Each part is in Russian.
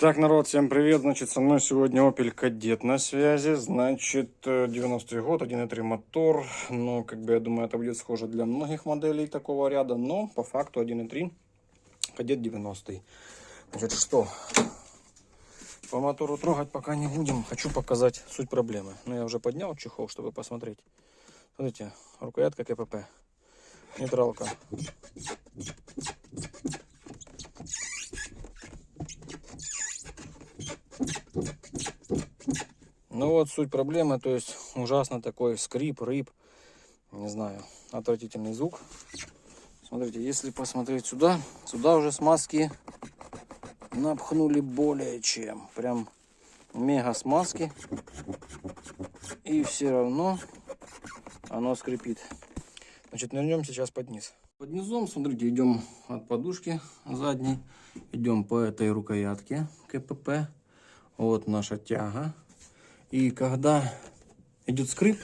Итак, народ, всем привет. Значит, со мной сегодня Opel Kadett на связи. Значит, 90-й год, 1.3 мотор. Ну, как бы, я думаю, это будет схоже для многих моделей такого ряда. Но, по факту, 1.3 Kadett 90-й. Значит, что? По мотору трогать пока не будем. Хочу показать суть проблемы. Но я уже поднял чехол, чтобы посмотреть. Смотрите, рукоятка КПП. Нейтралка. Ну вот суть проблемы, то есть ужасно такой скрип, рыб, не знаю, отвратительный звук. Смотрите, если посмотреть сюда, уже смазки напхнули более чем, прям мега смазки, и все равно оно скрипит. Значит, нырнем сейчас под низ. Под низом, смотрите, идем от подушки задней, идем по этой рукоятке КПП, вот наша тяга. И когда идет скрип,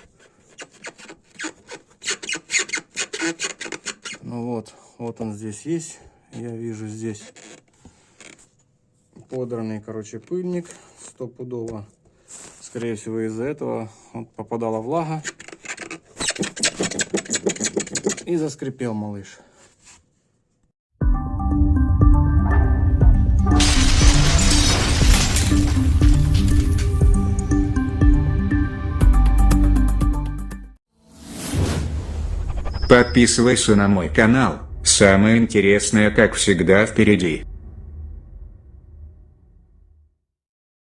ну вот он здесь есть, я вижу здесь подранный, короче, пыльник, стопудово, скорее всего из-за этого вот попадала влага и заскрипел малыш. Подписывайся на мой канал, самое интересное как всегда впереди.